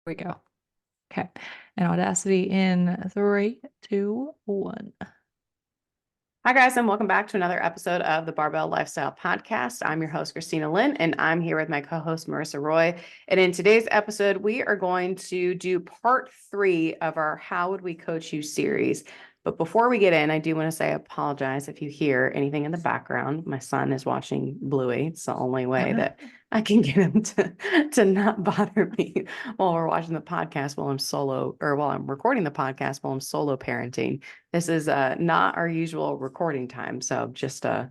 We go. Okay. And Audacity in 3, 2, 1. Hi, guys, and welcome back to another episode of the Barbell Lifestyle Podcast. I'm your host, Christina Lynn, and I'm here with my co-host, Marissa Roy. And in today's episode, we are going to do part 3 of our How Would We Coach You series. But before we get in, I do want to say I apologize if you hear anything in the background. My son is watching Bluey. It's the only way that I can get him to not bother me while we're watching the podcast while I'm recording the podcast while I'm solo parenting. This is not our usual recording time, so just a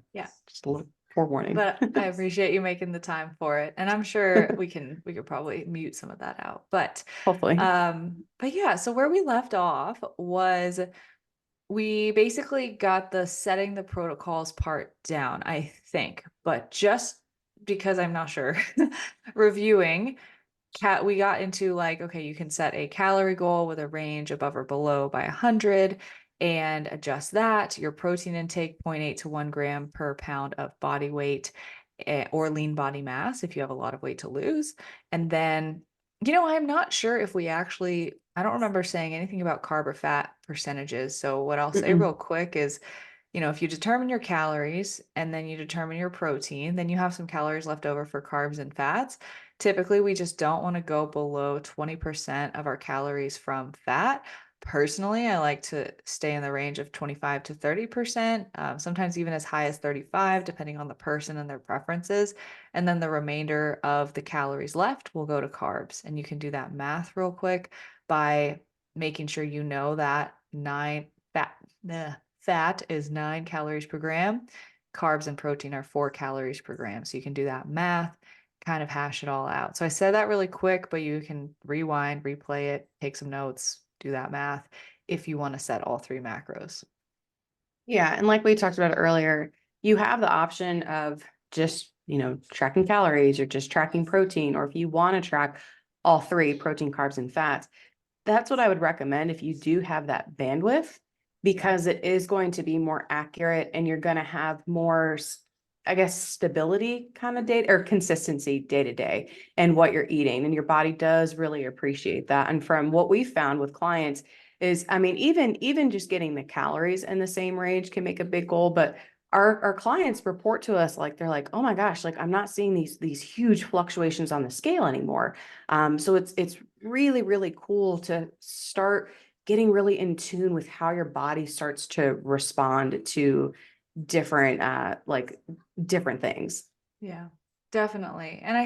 little forewarning. But I appreciate you making the time for it. And I'm sure we could probably mute some of that out. But Hopefully. yeah, so where we left off was we basically got the setting the protocols part down, I think. But just because I'm not sure, reviewing we got into like, okay, you can set a calorie goal with a range above or below by 100 and adjust that. Your protein intake 0.8 to 1 gram per pound of body weight or lean body mass if you have a lot of weight to lose. And then, I'm not sure if I don't remember saying anything about carb or fat percentages. So what I'll say real quick is, if you determine your calories and then you determine your protein, then you have some calories left over for carbs and fats. Typically, we just don't want to go below 20% of our calories from fat. Personally, I like to stay in the range of 25 to 30%, sometimes even as high as 35, depending on the person and their preferences. And then the remainder of the calories left will go to carbs. And you can do that math real quick by making sure you know that fat is 9 calories per gram. Carbs and protein are 4 calories per gram. So you can do that math, kind of hash it all out. So I said that really quick, but you can rewind, replay it, take some notes, do that math if you want to set all 3 macros. Yeah, and like we talked about earlier, you have the option of just, tracking calories or just tracking protein, or if you want to track all 3, protein, carbs, and fats, that's what I would recommend if you do have that bandwidth, because it is going to be more accurate and you're going to have more, I guess, stability kind of data or consistency day to day and what you're eating. And your body does really appreciate that. And from what we found with clients is, I mean, even just getting the calories in the same range can make a big goal, but our clients report to us like they're like, oh my gosh, like I'm not seeing these huge fluctuations on the scale anymore. So it's really, really cool to start getting really in tune with how your body starts to respond to different different things. Yeah, definitely. And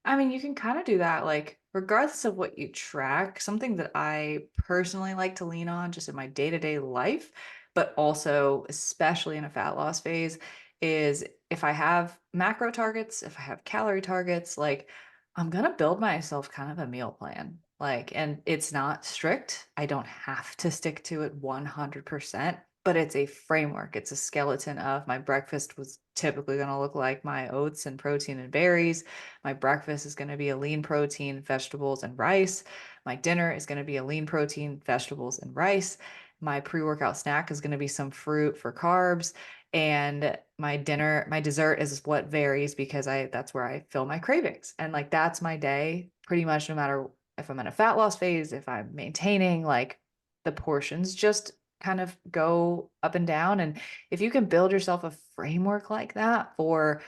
I mean, you can kind of do that like regardless of what you track. Something that I personally like to lean on just in my day-to-day life, but also especially in a fat loss phase, is if I have macro targets, if I have calorie targets, like I'm gonna build myself kind of a meal plan. Like, and it's not strict. I don't have to stick to it 100%, but it's a framework. It's a skeleton of my breakfast was typically going to look like my oats and protein and berries. My breakfast is going to be a lean protein, vegetables, and rice. My dinner is going to be a lean protein, vegetables, and rice. My pre-workout snack is going to be some fruit for carbs. And my dessert is what varies because that's where I fill my cravings. And like that's my day pretty much no matter if I'm in a fat loss phase, if I'm maintaining, like the portions just kind of go up and down. And if you can build yourself a framework like that for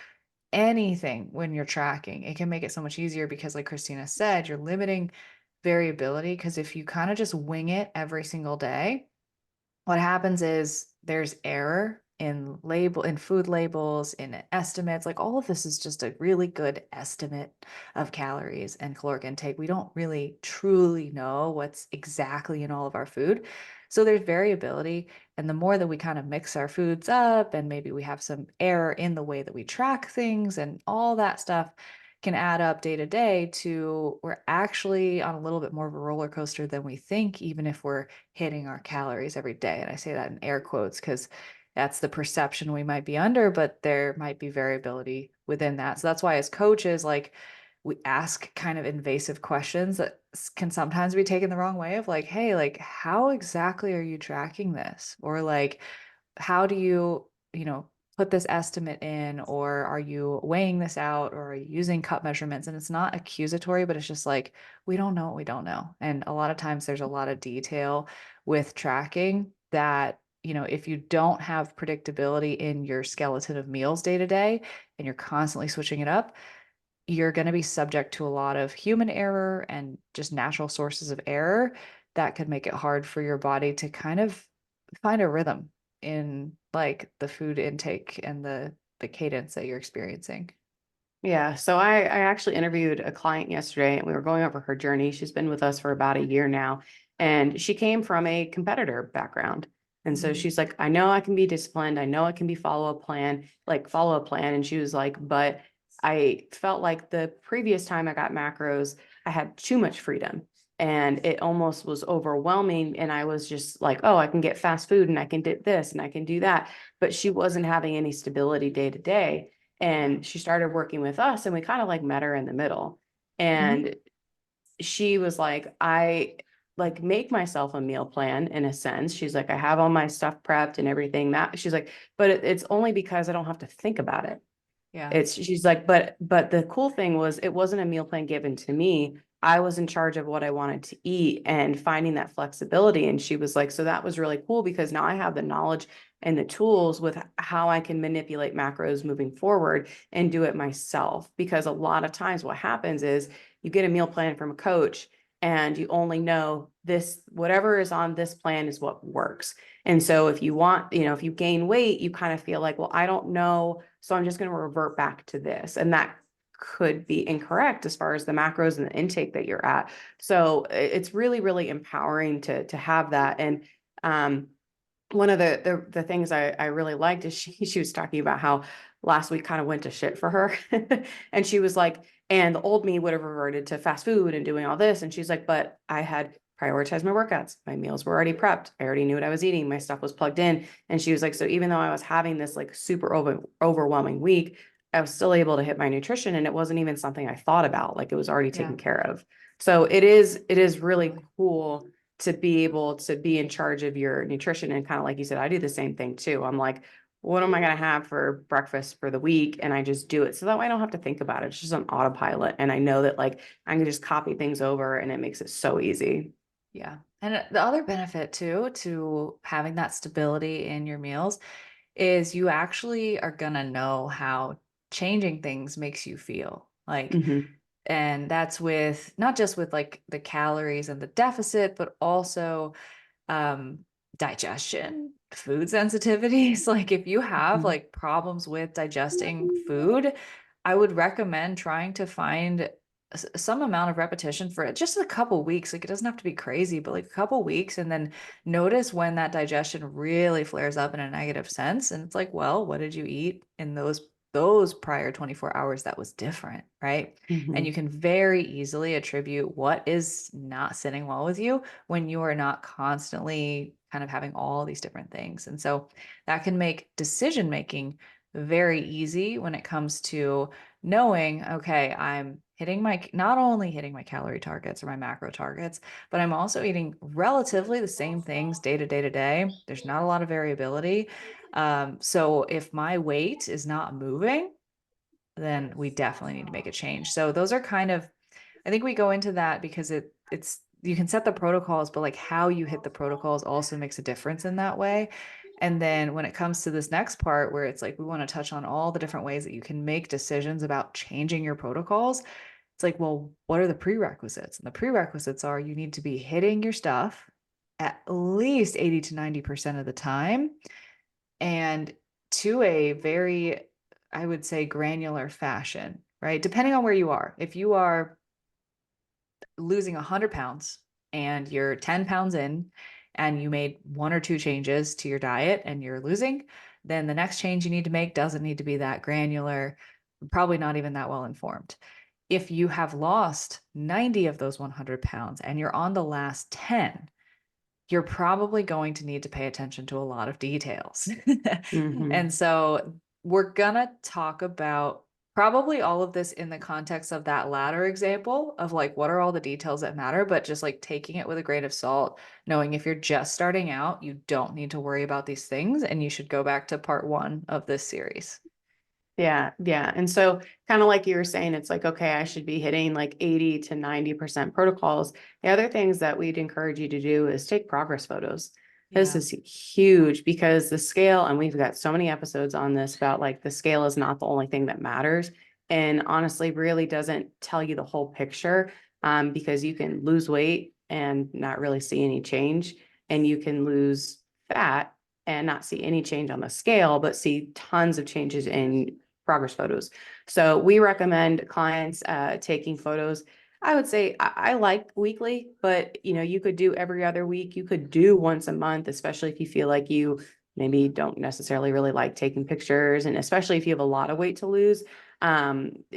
anything when you're tracking, it can make it so much easier because, like Christina said, you're limiting variability. Because if you kind of just wing it every single day, what happens is there's error in food labels, in estimates. Like all of this is just a really good estimate of calories and caloric intake. We don't really truly know what's exactly in all of our food. So there's variability. And the more that we kind of mix our foods up and maybe we have some error in the way that we track things and all that stuff can add up day to day to we're actually on a little bit more of a roller coaster than we think, even if we're hitting our calories every day. And I say that in air quotes because that's the perception we might be under, but there might be variability within that. So that's why, as coaches, like we ask kind of invasive questions that can sometimes be taken the wrong way of like, hey, like, how exactly are you tracking this? Or like, how do you, put this estimate in, or are you weighing this out, or are you using cup measurements? And it's not accusatory, but it's just like, we don't know what we don't know. And a lot of times there's a lot of detail with tracking that, if you don't have predictability in your skeleton of meals day to day and you're constantly switching it up, you're going to be subject to a lot of human error and just natural sources of error that could make it hard for your body to kind of find a rhythm in like the food intake and the cadence that you're experiencing. Yeah. So I actually interviewed a client yesterday and we were going over her journey. She's been with us for about a year now, and she came from a competitor background. And so Mhm. she's like, I know I can be disciplined. I know I can be follow a plan. And she was like, but I felt like the previous time I got macros, I had too much freedom and it almost was overwhelming. And I was just like, oh, I can get fast food and I can do this and I can do that. But she wasn't having any stability day to day, and she started working with us and we kind of like met her in the middle. Mhm. And she was like, I like make myself a meal plan in a sense. She's like, I have all my stuff prepped and everything that she's like, but it's only because I don't have to think about it. Yeah. It's she's like, but the cool thing was it wasn't a meal plan given to me. I was in charge of what I wanted to eat and finding that flexibility. And she was like, so that was really cool because now I have the knowledge and the tools with how I can manipulate macros moving forward and do it myself. Because a lot of times what happens is you get a meal plan from a coach and you only know this, whatever is on this plan is what works. And so if you want, if you gain weight, you kind of feel like, well, I don't know, so I'm just going to revert back to this. And that could be incorrect as far as the macros and the intake that you're at. So it's really, really empowering to have that. And um, one of the things I really liked is she was talking about how last week kind of went to shit for her. And she was like, and the old me would have reverted to fast food and doing all this. And she's like, but I had prioritized my workouts. My meals were already prepped. I already knew what I was eating. My stuff was plugged in. And she was like, so even though I was having this like super overwhelming week, I was still able to hit my nutrition and it wasn't even something I thought about. Like it was already Yeah. taken care of. So it is really cool to be able to be in charge of your nutrition. And kind of like you said, I do the same thing too. I'm like, what am I going to have for breakfast for the week? And I just do it. So that way I don't have to think about it. It's just on autopilot. And I know that like I can just copy things over and it makes it so easy. Yeah. And the other benefit too to having that stability in your meals is you actually are gonna know how changing things makes you feel. Like, Hmm. and that's with not just with like the calories and the deficit, but also um digestion, food sensitivities. Like if you have Hmm. like problems with digesting food, I would recommend trying to find some amount of repetition for it, just a couple weeks. Like it doesn't have to be crazy, but like a couple weeks, and then notice when that digestion really flares up in a negative sense. And it's like, well, what did you eat in those prior 24 hours that was different, right? And you Hmm. can very easily attribute what is not sitting well with you when you are not constantly kind of having all these different things. And so that can make decision making very easy when it comes to knowing, okay, I'm hitting not only hitting my calorie targets or my macro targets, but I'm also eating relatively the same things day to day to day. There's not a lot of variability. So if my weight is not moving, then we definitely need to make a change. So those are kind of, I think we go into that because it's you can set the protocols, but like how you hit the protocols also makes a difference in that way. And then when it comes to this next part where it's like we want to touch on all the different ways that you can make decisions about changing your protocols, it's like, well, what are the prerequisites? And the prerequisites are you need to be hitting your stuff at least 80 to 90% of the time and to a very, I would say, granular fashion, right? Depending on where you are. If you are losing 100 pounds and you're 10 pounds in and you made one or two changes to your diet and you're losing, then the next change you need to make doesn't need to be that granular, probably not even that well informed. If you have lost 90 of those 100 pounds and you're on the last 10, you're probably going to need to pay attention to a lot of details. Hmm. And so we're going to talk about Probably all of this in the context of that latter example of like, what are all the details that matter, but just like taking it with a grain of salt, knowing if you're just starting out, you don't need to worry about these things, and you should go back to part one of this series. Yeah, yeah. And so kind of like you were saying, it's like, okay, I should be hitting like 80 to 90% protocols. The other things that we'd encourage you to do is take progress photos. This Yeah. is huge because the scale, and we've got so many episodes on this about like the scale is not the only thing that matters. And honestly, really doesn't tell you the whole picture, because you can lose weight and not really see any change, and you can lose fat and not see any change on the scale, but see tons of changes in progress photos. So we recommend clients taking photos. I would say I like weekly, but you could do every other week. You could do once a month, especially if you feel like you maybe don't necessarily really like taking pictures, and especially if you have a lot of weight to lose.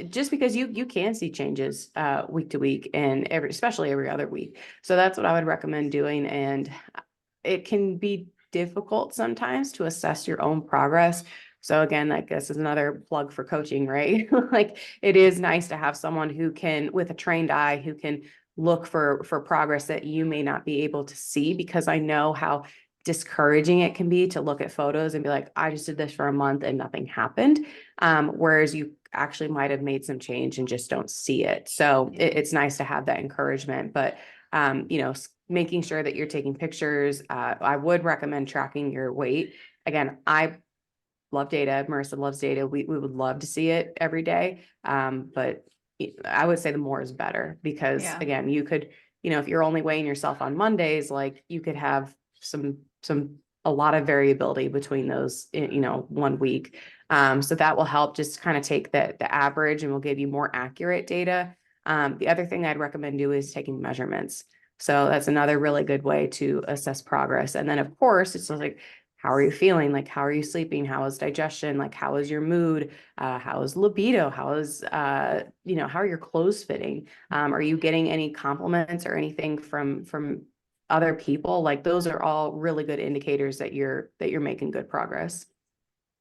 Just because you can see changes week to week, and especially every other week. So that's what I would recommend doing. And it can be difficult sometimes to assess your own progress. So again, I guess is another plug for coaching, right? Like it is nice to have someone who can, with a trained eye, who can look for progress that you may not be able to see, because I know how discouraging it can be to look at photos and be like, I just did this for a month and nothing happened. Whereas you actually might have made some change and just don't see it. So it's nice to have that encouragement. But making sure that you're taking pictures. I would recommend tracking your weight. Again, I love data. Marissa loves data. We would love to see it every day. But I would say the more is better, because Yeah. again, you could, if you're only weighing yourself on Mondays, like you could have some a lot of variability between those, 1 week. So that will help just kind of take the average and will give you more accurate data. The other thing I'd recommend do is taking measurements. So that's another really good way to assess progress. And then of course, it's like, how are you feeling? Like, how are you sleeping? How is digestion? Like, how is your mood? How is libido? How is, how are your clothes fitting? Are you getting any compliments or anything from other people? Like, those are all really good indicators that you're making good progress.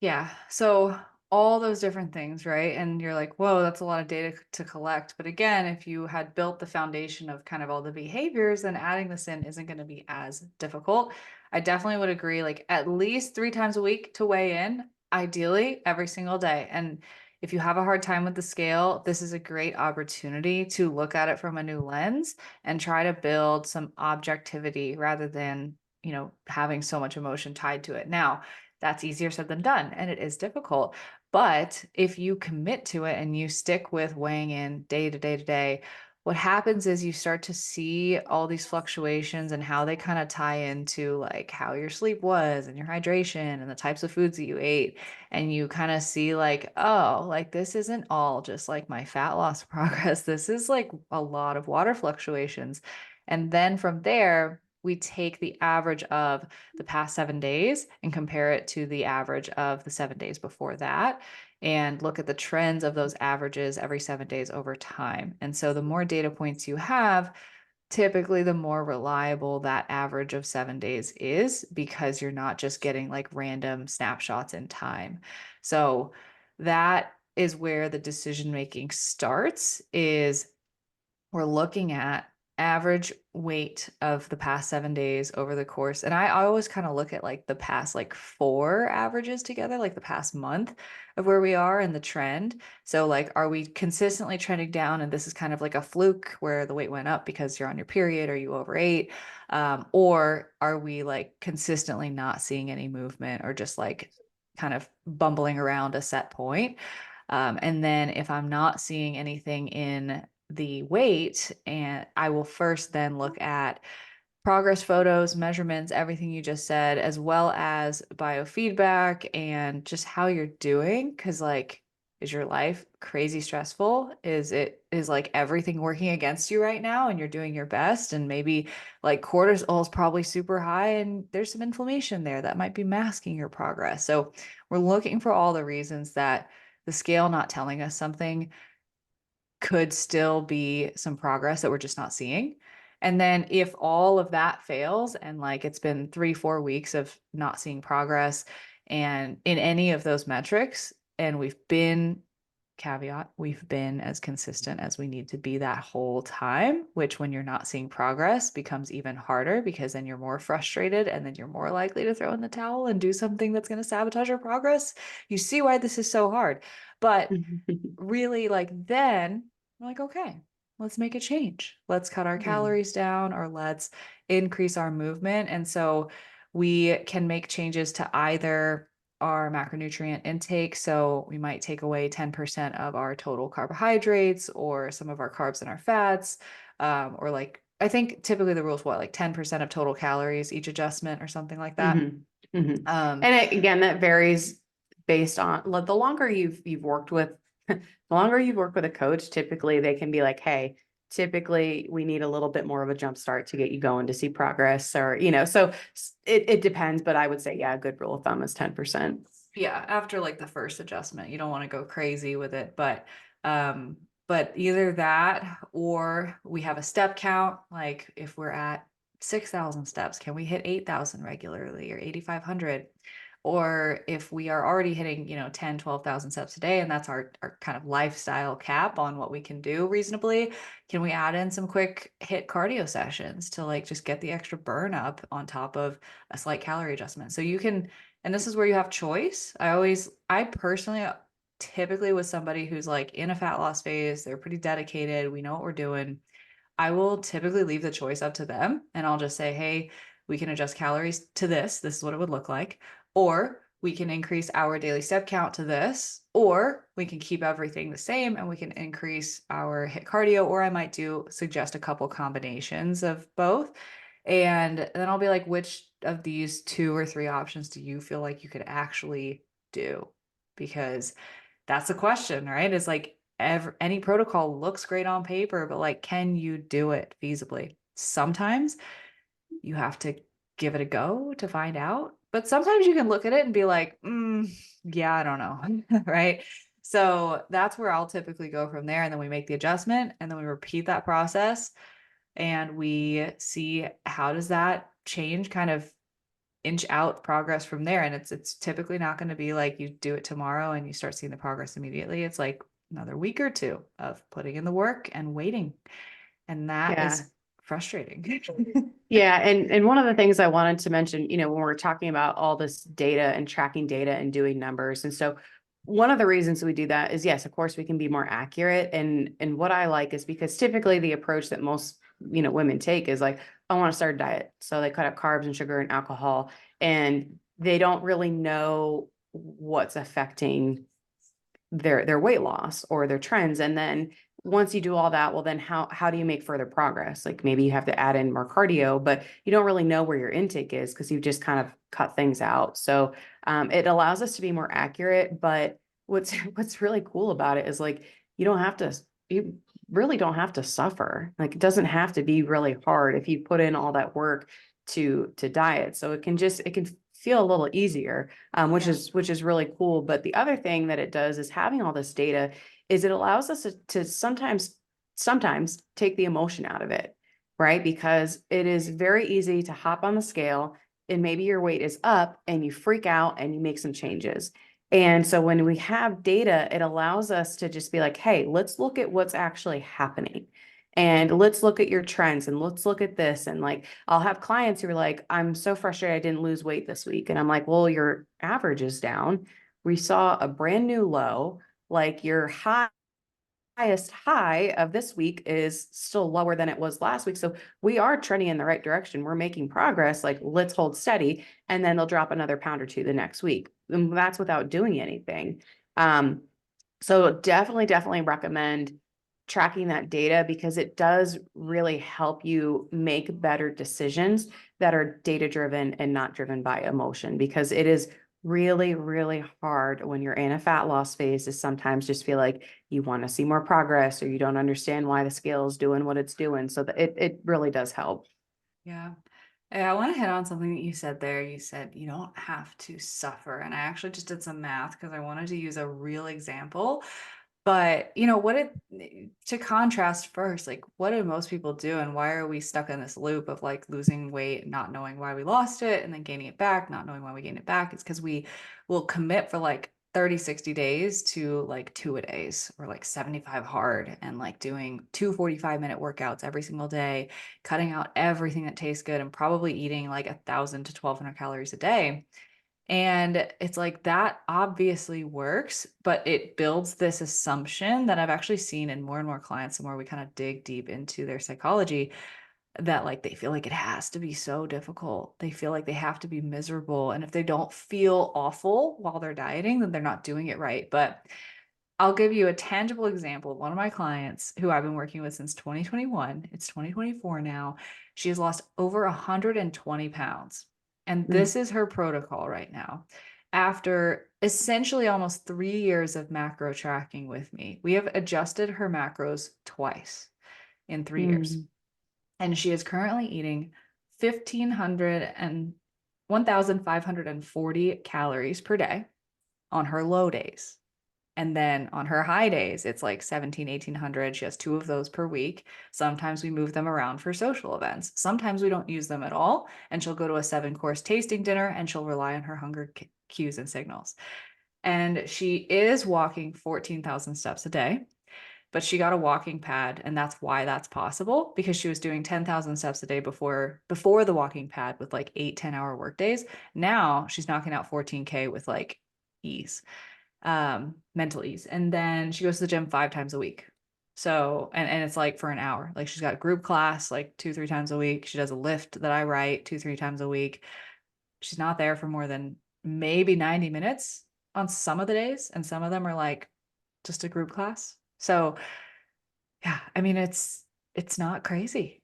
Yeah. So all those different things, right? And you're like, whoa, that's a lot of data to collect. But again, if you had built the foundation of kind of all the behaviors, then adding this in isn't going to be as difficult. I definitely would agree, like at least 3 times a week to weigh in, ideally every single day. And if you have a hard time with the scale, this is a great opportunity to look at it from a new lens and try to build some objectivity rather than, having so much emotion tied to it. Now, that's easier said than done, and it is difficult. But if you commit to it and you stick with weighing in day to day to day, what happens is you start to see all these fluctuations and how they kind of tie into like how your sleep was and your hydration and the types of foods that you ate. And you kind of see like, oh, like this isn't all just like my fat loss progress. This is like a lot of water fluctuations. And then from there, we take the average of the past 7 days and compare it to the average of the 7 days before that, and look at the trends of those averages every 7 days over time. And so the more data points you have, typically the more reliable that average of 7 days is, because you're not just getting like random snapshots in time. So that is where the decision making starts, is we're looking at average weight of the past 7 days over the course. And I always kind of look at like the past like four averages together, like the past month of where we are and the trend. So like, are we consistently trending down? And this is kind of like a fluke where the weight went up because you're on your period or you overate. Or are we like consistently not seeing any movement, or just like kind of bumbling around a set point? And then if I'm not seeing anything in the weight, and I will first then look at progress photos, measurements, everything you just said, as well as biofeedback and just how you're doing. Cause like, is your life crazy stressful? Is like everything working against you right now and you're doing your best? And maybe like cortisol is probably super high and there's some inflammation there that might be masking your progress. So we're looking for all the reasons that the scale not telling us something could still be some progress that we're just not seeing. And then if all of that fails and like it's been 3, 4 weeks of not seeing progress and in any of those metrics, and we've been caveat, we've been as consistent as we need to be that whole time, which when you're not seeing progress becomes even harder because then you're more frustrated and then you're more likely to throw in the towel and do something that's going to sabotage your progress. You see why this is so hard. But really, like, then we're like, okay, let's make a change. Let's cut our Yeah. calories down or let's increase our movement. And so we can make changes to either our macronutrient intake. So we might take away 10% of our total carbohydrates or some of our carbs and our fats. Or like, I think typically the rule is what, like 10% of total calories, each adjustment or something like that. Mhm, mhm. Um, And again, that varies based on the longer you've worked with, the longer you've worked with a coach, typically they can be like, hey, typically we need a little bit more of a jump start to get you going to see progress, or, so it depends, but I would say, yeah, a good rule of thumb is 10%. yeah, after like the first adjustment, you don't want to go crazy with it, um but either that or we have a step count, like if we're at 6,000 steps, can we hit 8,000 regularly or 8,500? Or if we are already hitting, 10, 12,000 steps a day, and that's our kind of lifestyle cap on what we can do reasonably, can we add in some quick hit cardio sessions to like just get the extra burn up on top of a slight calorie adjustment? So you can, and this is where you have choice. I personally typically with somebody who's like in a fat loss phase, they're pretty dedicated, we know what we're doing. I will typically leave the choice up to them and I'll just say, hey, we can adjust calories to this. This is what it would look like. Or we can increase our daily step count to this, or we can keep everything the same and we can increase our hit cardio, or I might suggest a couple combinations of both. And then I'll be like, which of these two or three options do you feel like you could actually do? Because that's the question, right? It's like any protocol looks great on paper, but like, can you do it feasibly? Sometimes you have to give it a go to find out, but sometimes you can look at it and be like, yeah, I don't know, right? So that's where I'll typically go from there. And then we make the adjustment and then we repeat that process and we see how does that change kind of inch out progress from there. And it's typically not going to be like you do it tomorrow and you start seeing the progress immediately. It's like another week or two of putting in the work and waiting. And that Yeah. is frustrating. Yeah, and one of the things I wanted to mention, when we're talking about all this data and tracking data and doing numbers, and so one of the reasons we do that is, yes, of course, we can be more accurate. And what I like is because typically the approach that most women take is like, I want to start a diet, so they cut out carbs and sugar and alcohol, and they don't really know what's affecting their weight loss or their trends. And then once you do all that, well, then how do you make further progress? Like maybe you have to add in more cardio, but you don't really know where your intake is because you've just kind of cut things out. So it allows us to be more accurate. But what's what's really cool about it is like you really don't have to suffer. Like it doesn't have to be really hard if you put in all that work to diet. So it can feel a little easier, which Yeah. is really cool. But the other thing that it does is having all this data is it allows us to sometimes take the emotion out of it, right? Because it is very easy to hop on the scale and maybe your weight is up and you freak out and you make some changes. And so when we have data, it allows us to just be like, hey, let's look at what's actually happening. And let's look at your trends and let's look at this. And like, I'll have clients who are like, I'm so frustrated I didn't lose weight this week. And I'm like, well, your average is down. We saw a brand new low, like your highest high of this week is still lower than it was last week. So we are trending in the right direction. We're making progress. Like, let's hold steady. And then they'll drop another pound or two the next week. And that's without doing anything. Um, so definitely recommend tracking that data because it does really help you make better decisions that are data driven and not driven by emotion, because it is really hard when you're in a fat loss phase to sometimes just feel like you want to see more progress or you don't understand why the scale is doing what it's doing. So that it really does help. Yeah. I want to hit on something that you said there. You said you don't have to suffer. And I actually just did some math because I wanted to use a real example. But, to contrast first, like, what do most people do? And why are we stuck in this loop of like losing weight, and not knowing why we lost it, and then gaining it back, not knowing why we gained it back? It's because we will commit for like 30, 60 days to like 2 a days or like 75 hard and like doing 2 45-minute workouts every single day, cutting out everything that tastes good and probably eating like 1,000 to 1,200 calories a day. And it's like that obviously works, but it builds this assumption that I've actually seen in more and more clients the more we kind of dig deep into their psychology, that like they feel like it has to be so difficult. They feel like they have to be miserable. And if they don't feel awful while they're dieting, then they're not doing it right. But I'll give you a tangible example of one of my clients who I've been working with since 2021. It's 2024 now. She has lost over 120 pounds. And Mm, this is her protocol right now. After essentially almost 3 years of macro tracking with me, we have adjusted her macros twice in 3 years. mm, And she is currently eating 1,500 and 1,540 calories per day on her low days. And then on her high days, it's like 17, 1,800. She has two of those per week. Sometimes we move them around for social events. Sometimes we don't use them at all. And she'll go to a 7 course tasting dinner and she'll rely on her hunger cues and signals. And she is walking 14,000 steps a day, but she got a walking pad, and that's why that's possible, because she was doing 10,000 steps a day before the walking pad with like 8 10 hour work days. Now she's knocking out 14K with like ease, mental ease. And then she goes to the gym 5 times a week. So, and it's like for an hour. Like she's got group class like 2 3 times a week. She does a lift that I write 2 3 times a week. She's not there for more than maybe 90 minutes on some of the days, and some of them are like just a group class. So yeah, I mean, it's not crazy.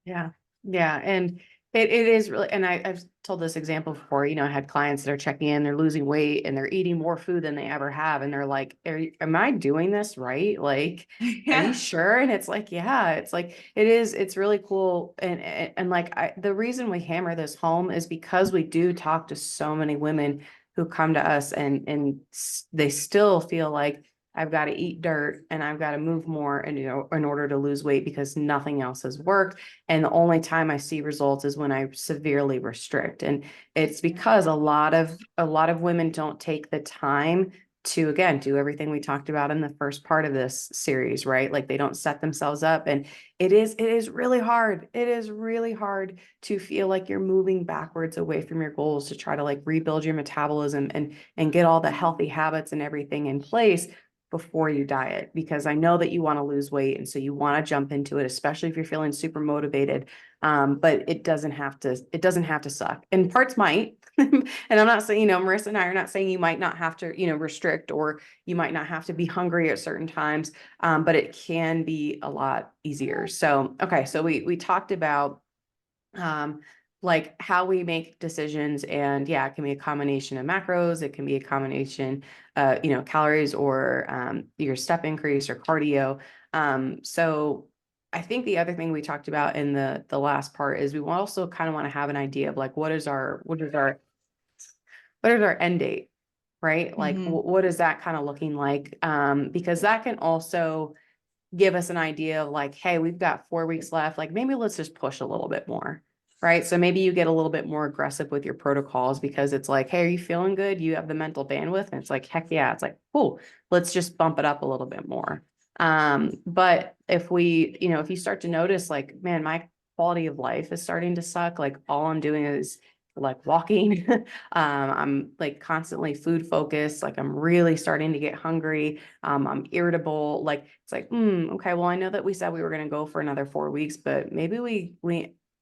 yeah. Yeah. And it is really, and I've told this example before, I had clients that are checking in, they're losing weight and they're eating more food than they ever have. And they're like, am I doing this right? Like, are you Yeah. sure? And it's like, yeah, it's like, it's really cool. And like, the reason we hammer this home is because we do talk to so many women who come to us and they still feel like, I've got to eat dirt and I've got to move more and in order to lose weight because nothing else has worked. And the only time I see results is when I severely restrict. And it's because a lot of women don't take the time to, again, do everything we talked about in the first part of this series, right? Like they don't set themselves up. And it is really hard. It is really hard to feel like you're moving backwards away from your goals to try to like rebuild your metabolism and get all the healthy habits and everything in place before you diet, because I know that you want to lose weight. And so you want to jump into it, especially if you're feeling super motivated. But it doesn't have to suck. And parts might. And I'm not saying, Marissa and I are not saying you might not have to, restrict, or you might not have to be hungry at certain times. But it can be a lot easier. So, okay. So we talked about um, like how we make decisions, and yeah, it can be a combination of macros, it can be a combination calories, or your step increase or cardio. So I think the other thing we talked about in the last part is we also kind of want to have an idea of like what is our end date, right? Like Hmm. what is that kind of looking like, because that can also give us an idea of like, hey, we've got 4 weeks left. Like maybe let's just push a little bit more. Right. So maybe you get a little bit more aggressive with your protocols because it's like, hey, are you feeling good? You have the mental bandwidth. And it's like, heck yeah. It's like, cool, let's just bump it up a little bit more. But if you start to notice like, man, my quality of life is starting to suck, like all I'm doing is like walking. I'm like constantly food focused. Like I'm really starting to get hungry. I'm irritable. Like it's like, okay, well, I know that we said we were going to go for another 4 weeks, but maybe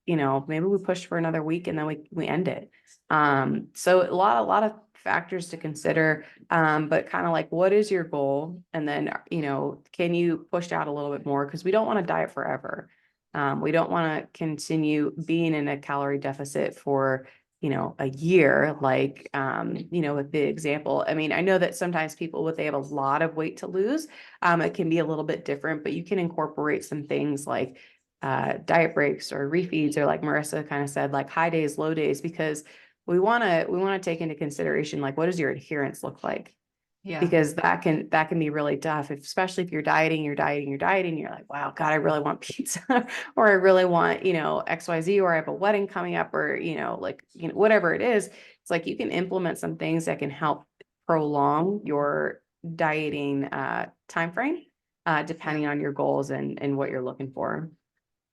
maybe we push for another week and then we end it. So a lot of factors to consider. But kind of like, what is your goal? And then, can you push out a little bit more? Because we don't want to diet forever. We don't want to continue being in a calorie deficit for a year, like, with the example. I mean, I know that sometimes people, if they have a lot of weight to lose, it can be a little bit different, but you can incorporate some things like diet breaks or refeeds, or like Marissa kind of said, like high days, low days, because we want to take into consideration, like, what does your adherence look like? Yeah. Because that can be really tough, especially if you're dieting, you're like, wow, God, I really want pizza, or I really want, XYZ, or I have a wedding coming up, or, like, whatever it is. It's like you can implement some things that can help prolong your dieting time frame, Yeah. depending on your goals and what you're looking for.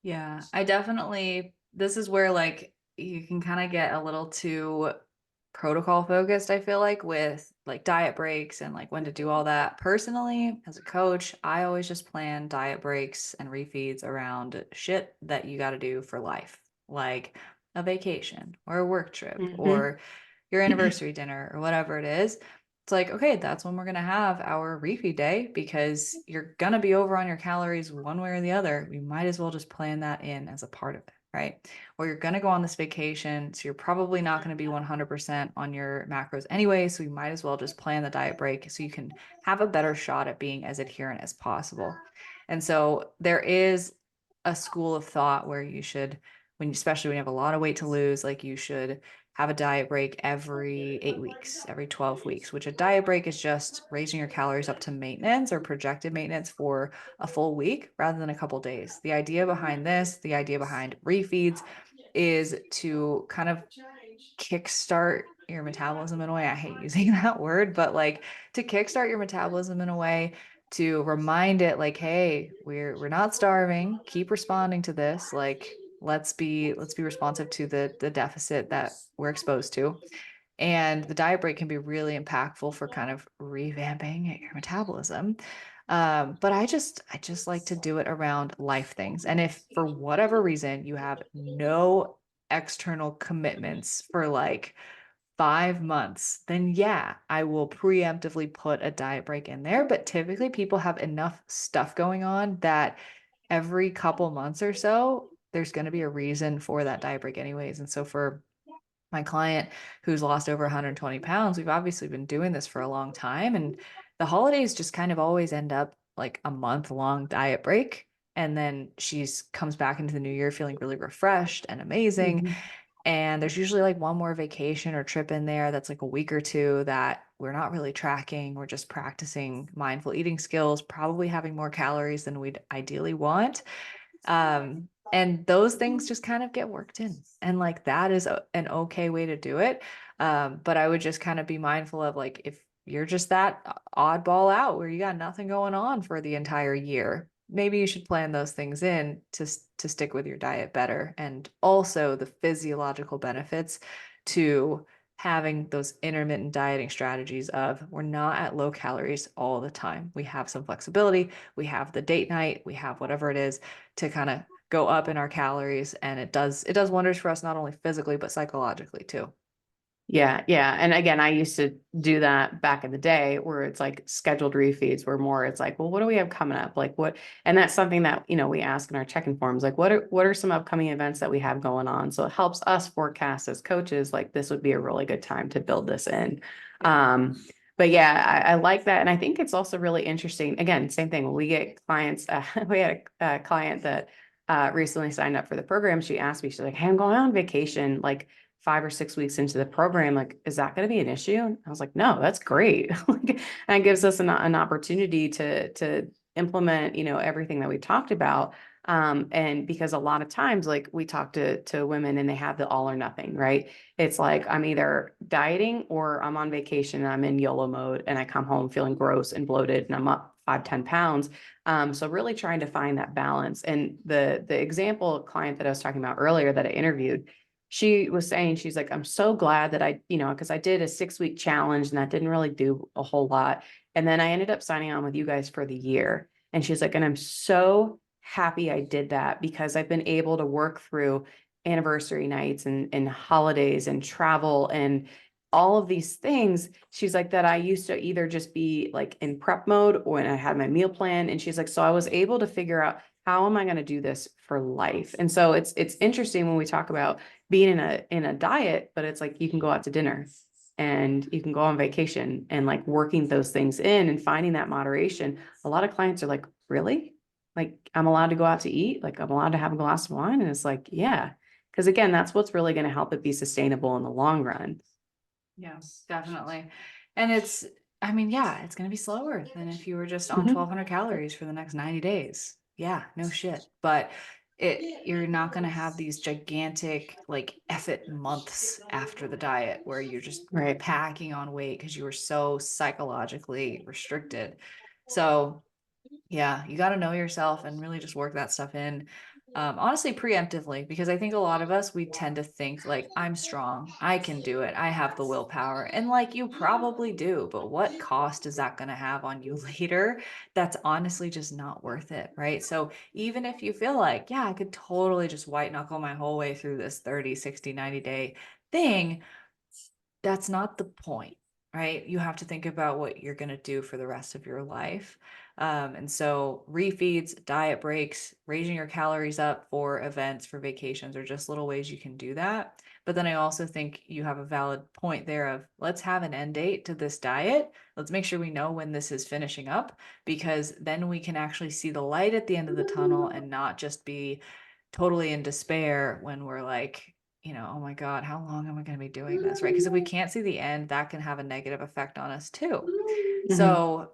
Yeah, I definitely, this is where like you can kind of get a little too protocol focused, I feel like, with like diet breaks and like when to do all that. Personally, as a coach, I always just plan diet breaks and refeeds around shit that you got to do for life, like a vacation or a work trip Mhm. or your anniversary dinner or whatever it is. It's like, okay, that's when we're going to have our refeed day because you're going to be over on your calories one way or the other. We might as well just plan that in as a part of it, right? Or you're going to go on this vacation. So you're probably not going to be 100% on your macros anyway. So we might as well just plan the diet break so you can have a better shot at being as adherent as possible. And so there is a school of thought where you should, especially when you have a lot of weight to lose, like you should have a diet break every 8 weeks, every 12 weeks, which a diet break is just raising your calories up to maintenance or projected maintenance for a full week rather than a couple days. The idea behind this, the idea behind refeeds is to kind of kickstart your metabolism in a way. I hate using that word, but like to kickstart your metabolism in a way to remind it like, hey, we're not starving. Keep responding to this. Like let's be responsive to the deficit that we're exposed to. And the diet break can be really impactful for kind of revamping your metabolism. But I just like to do it around life things. And if for whatever reason you have no external commitments for like 5 months, then yeah, I will preemptively put a diet break in there. But typically people have enough stuff going on that every couple months or so, there's going to be a reason for that diet break anyways. And so for my client who's lost over 120 pounds, we've obviously been doing this for a long time. And the holidays just kind of always end up like a month long diet break. And then she's comes back into the new year feeling really refreshed and amazing. Mhm. And there's usually like one more vacation or trip in there that's like a week or two that we're not really tracking. We're just practicing mindful eating skills, probably having more calories than we'd ideally want. And those things just kind of get worked in. And like that is an okay way to do it. But I would just kind of be mindful of like if you're just that oddball out where you got nothing going on for the entire year, maybe you should plan those things in to stick with your diet better. And also the physiological benefits to having those intermittent dieting strategies of we're not at low calories all the time. We have some flexibility, we have the date night, we have whatever it is to kind of go up in our calories, and it does wonders for us not only physically but psychologically too. Yeah, yeah. And again, I used to do that back in the day where it's like scheduled refeeds where more it's like, well, what do we have coming up? Like what, and that's something that, we ask in our check-in forms, like what are some upcoming events that we have going on? So it helps us forecast as coaches, like this would be a really good time to build this in. Yeah. Um, but yeah, I like that. And I think it's also really interesting. Again, same thing. When we get clients, we had a client that recently signed up for the program. She asked me, she's like, hey, I'm going on vacation. Like, 5 or 6 weeks into the program, like, is that going to be an issue? And I was like, no, that's great. Like, and it gives us an opportunity to implement, everything that we talked about. And because a lot of times, like we talk to women and they have the all or nothing, right? It's like I'm either dieting or I'm on vacation and I'm in YOLO mode and I come home feeling gross and bloated and I'm up 5, 10 pounds. So really trying to find that balance. And the example client that I was talking about earlier that I interviewed, she was saying, she's like, I'm so glad that because I did a 6 week challenge and that didn't really do a whole lot. And then I ended up signing on with you guys for the year. And she's like, and I'm so happy I did that because I've been able to work through anniversary nights and holidays and travel and all of these things. She's like, that I used to either just be like in prep mode or when I had my meal plan. And she's like, so I was able to figure out how am I going to do this for life? And so it's interesting when we talk about being in a diet, but it's like you can go out to dinner and you can go on vacation and like working those things in and finding that moderation. A lot of clients are like, really? Like I'm allowed to go out to eat? Like I'm allowed to have a glass of wine? And it's like, yeah. Because again, that's what's really going to help it be sustainable in the long run. Yeah, definitely. And I mean, yeah, it's going to be slower than if you were just on Mhm. 1,200 calories for the next 90 days. Yeah, no shit. But you're not going to have these gigantic like effort months after the diet where you're just Right. packing on weight because you were so psychologically restricted. So yeah, you got to know yourself and really just work that stuff in. Honestly, preemptively, because I think a lot of us, we tend to think like, I'm strong, I can do it, I have the willpower. And like, you probably do, but what cost is that going to have on you later? That's honestly just not worth it. Right. So even if you feel like, yeah, I could totally just white knuckle my whole way through this 30, 60, 90-day thing, that's not the point, right? You have to think about what you're going to do for the rest of your life. And so, refeeds, diet breaks, raising your calories up for events, for vacations, are just little ways you can do that. But then I also think you have a valid point there of let's have an end date to this diet. Let's make sure we know when this is finishing up, because then we can actually see the light at the end of the tunnel and not just be totally in despair when we're like, oh my God, how long am I going to be doing this? Right. Because if we can't see the end, that can have a negative effect on us too. Mhm. So,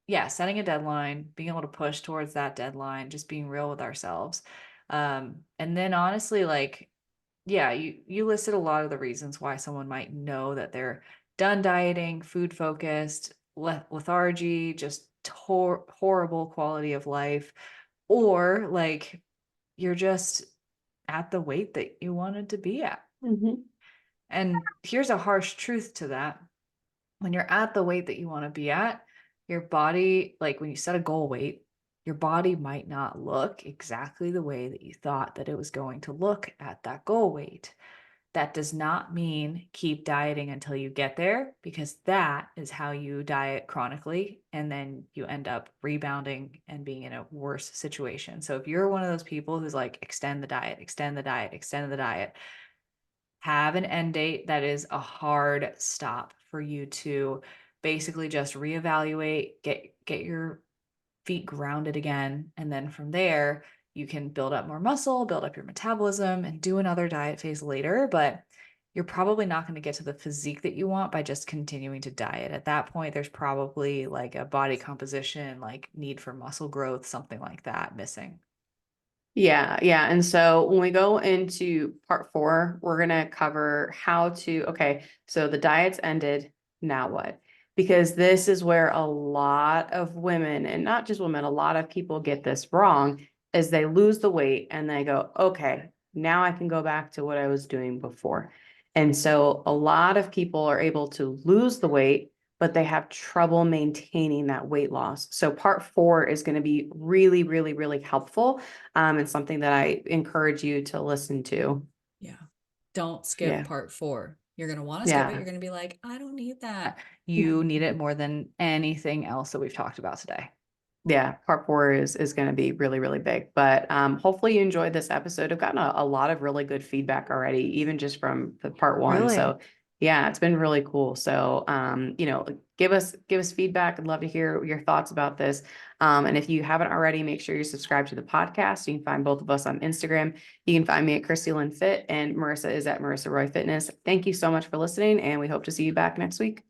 yeah, setting a deadline, being able to push towards that deadline, just being real with ourselves. And then honestly, like, yeah, you listed a lot of the reasons why someone might know that they're done dieting, food focused, lethargy, just horrible quality of life, or like you're just at the weight that you wanted to be at. Mhm. And here's a harsh truth to that. When you're at the weight that you want to be at, your body, like when you set a goal weight, your body might not look exactly the way that you thought that it was going to look at that goal weight. That does not mean keep dieting until you get there, because that is how you diet chronically. And then you end up rebounding and being in a worse situation. So if you're one of those people who's like, extend the diet, extend the diet, extend the diet, have an end date that is a hard stop for you to basically just reevaluate, get your feet grounded again. And then from there, you can build up more muscle, build up your metabolism, and do another diet phase later. But you're probably not going to get to the physique that you want by just continuing to diet. At that point, there's probably like a body composition, like need for muscle growth, something like that missing. Yeah, yeah. And so when we go into part 4, we're gonna cover how to, okay, so the diet's ended, now what? Because this is where a lot of women, and not just women, a lot of people get this wrong, is they lose the weight and they go, okay, now I can go back to what I was doing before. And so a lot of people are able to lose the weight, but they have trouble maintaining that weight loss. So part 4 is going to be really, really, really helpful, and something that I encourage you to listen to. Yeah. Don't skip Yeah. part 4. You're going to want to skip it. You're Yeah. going to be like, I don't need that. You need it more than anything else that we've talked about today. Yeah, part 4 is going to be really, really big. But hopefully you enjoyed this episode. I've gotten a lot of really good feedback already, even just from the part 1. Really? So yeah, it's been really cool. So give us feedback. I'd love to hear your thoughts about this. And if you haven't already, make sure you subscribe to the podcast. You can find both of us on Instagram. You can find me at Christy Lynn Fit, and Marissa is at Marissa Roy Fitness. Thank you so much for listening, and we hope to see you back next week.